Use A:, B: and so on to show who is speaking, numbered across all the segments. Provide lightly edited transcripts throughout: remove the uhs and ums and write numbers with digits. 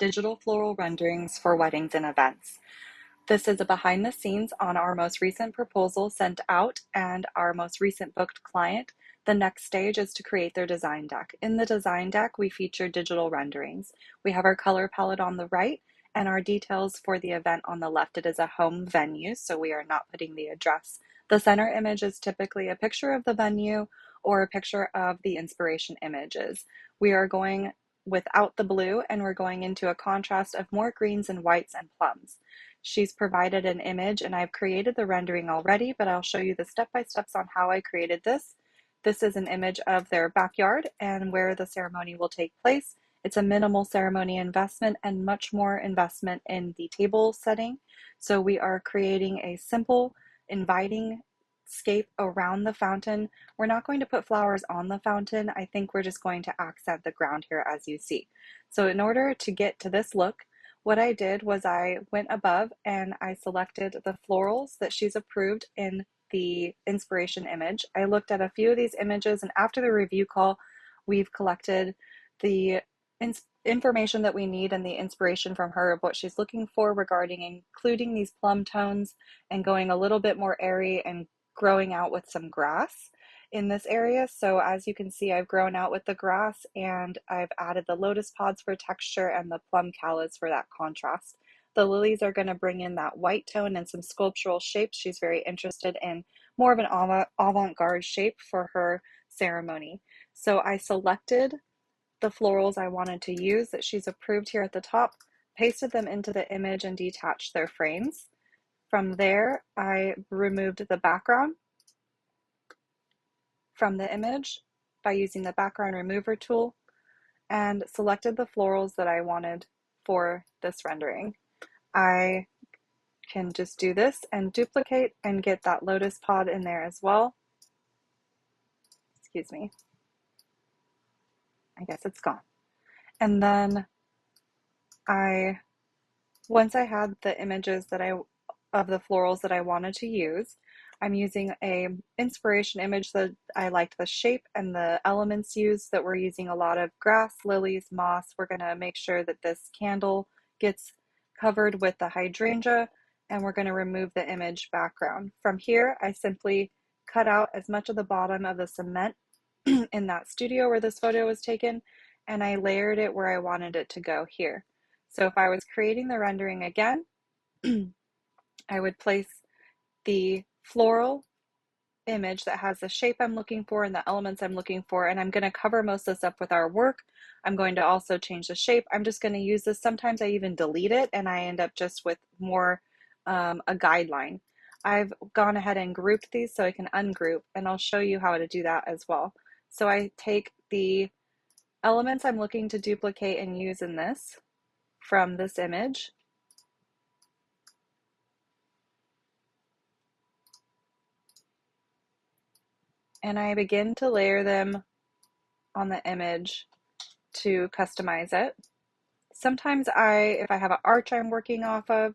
A: digital floral renderings for weddings and events. This is a behind the scenes on our most recent proposal sent out and our most recent booked client. The next stage is to create their design deck. In the design deck, we feature digital renderings. We have our color palette on the right and our details for the event on the left. It is a home venue, so we are not putting the address. The center image is typically a picture of the venue or a picture of the inspiration images. We are going without the blue and we're going into a contrast of more greens and whites and plums. She's provided an image and I've created the rendering already, but I'll show you the step-by-steps on how I created this. This is an image of their backyard and where the ceremony will take place. It's a minimal ceremony investment and much more investment in the table setting. So we are creating a simple, inviting scape around the fountain. We're not going to put flowers on the fountain. I think we're just going to accent the ground here as you see. So in order to get to this look, what I did was I went above and I selected the florals that she's approved in the inspiration image. I looked at a few of these images, and after the review call, we've collected the information that we need and the inspiration from her of what she's looking for regarding including these plum tones and going a little bit more airy and growing out with some grass in this area. So as you can see, I've grown out with the grass and I've added the lotus pods for texture and the plum callas for that contrast. The lilies are going to bring in that white tone and some sculptural shapes. She's very interested in more of an avant-garde shape for her ceremony. So I selected the florals I wanted to use that she's approved here at the top, pasted them into the image and detached their frames. From there, I removed the background from the image by using the background remover tool and selected the florals that I wanted for this rendering. I can just do this and duplicate and get that lotus pod in there as well. Excuse me. I guess it's gone. And then once I had the images of the florals that I wanted to use, I'm using a inspiration image that I liked the shape and the elements used, that we're using a lot of grass, lilies, moss. We're going to make sure that this candle gets covered with the hydrangea, and we're going to remove the image background. From here, I simply cut out as much of the bottom of the cement in that studio where this photo was taken, and I layered it where I wanted it to go here. So if I was creating the rendering again, I would place the floral image that has the shape I'm looking for and the elements I'm looking for, and I'm going to cover most of this up with our work. I'm going to also change the shape. I'm just going to use this. Sometimes I even delete it and I end up just with more a guideline. I've gone ahead and grouped these so I can ungroup, and I'll show you how to do that as well. So I take the elements I'm looking to duplicate and use in this from this image, and I begin to layer them on the image to customize it. Sometimes if I have an arch I'm working off of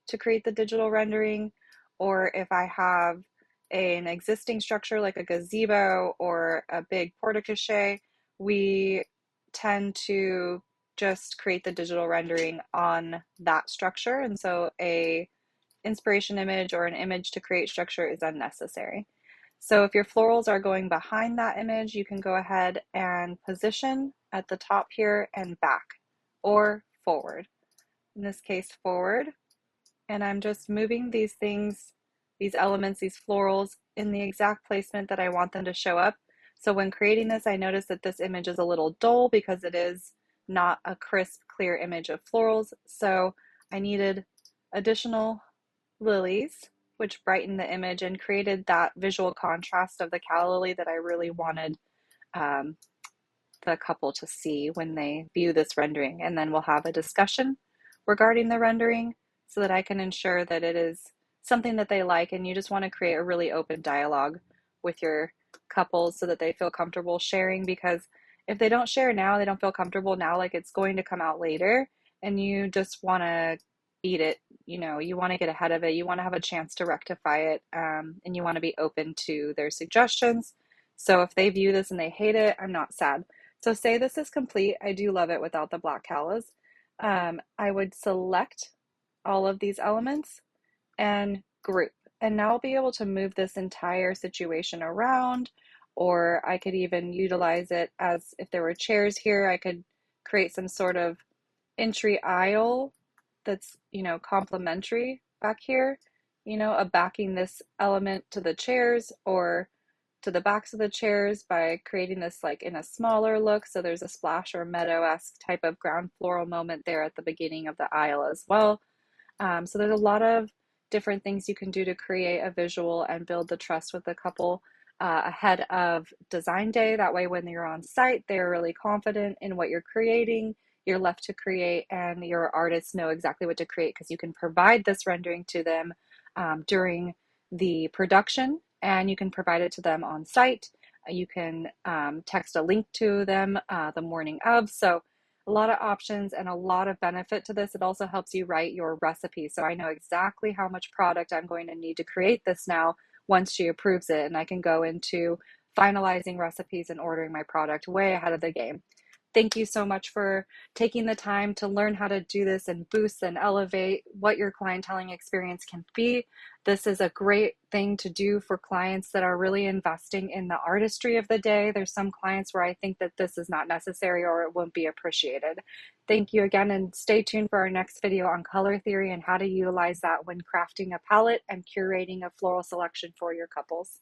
A: to create the digital rendering, or if I have an existing structure like a gazebo or a big porte-cochere, we tend to just create the digital rendering on that structure. And so a inspiration image or an image to create structure is unnecessary. So if your florals are going behind that image, you can go ahead and position at the top here and back or forward. In this case, forward. And I'm just moving these things, these elements, these florals in the exact placement that I want them to show up. So when creating this, I noticed that this image is a little dull because it is not a crisp, clear image of florals. So I needed additional lilies, which brightened the image and created that visual contrast of the calla lily that I really wanted the couple to see when they view this rendering. And then we'll have a discussion regarding the rendering so that I can ensure that it is something that they like. And you just want to create a really open dialogue with your couples so that they feel comfortable sharing, because if they don't share now, they don't feel comfortable now, like it's going to come out later, and you just want to beat it. You want to get ahead of it. You want to have a chance to rectify it, and you want to be open to their suggestions. So if they view this and they hate it, I'm not sad. So say this is complete. I do love it without the black callas. I would select all of these elements and group. And now I'll be able to move this entire situation around, or I could even utilize it as if there were chairs here, I could create some sort of entry aisle that's, complementary back here, of backing this element to the chairs or to the backs of the chairs by creating this like in a smaller look. So there's a splash or meadow-esque type of ground floral moment there at the beginning of the aisle as well. So there's a lot of different things you can do to create a visual and build the trust with the couple ahead of design day. That way, when you're on site, they're really confident in what you're creating. You're left to create, and your artists know exactly what to create because you can provide this rendering to them during the production, and you can provide it to them on site. You can text a link to them the morning of. So a lot of options and a lot of benefit to this. It also helps you write your recipe. So I know exactly how much product I'm going to need to create this now once she approves it. And I can go into finalizing recipes and ordering my product way ahead of the game. Thank you so much for taking the time to learn how to do this and boost and elevate what your clienteling experience can be. This is a great thing to do for clients that are really investing in the artistry of the day. There's some clients where I think that this is not necessary or it won't be appreciated. Thank you again, and stay tuned for our next video on color theory and how to utilize that when crafting a palette and curating a floral selection for your couples.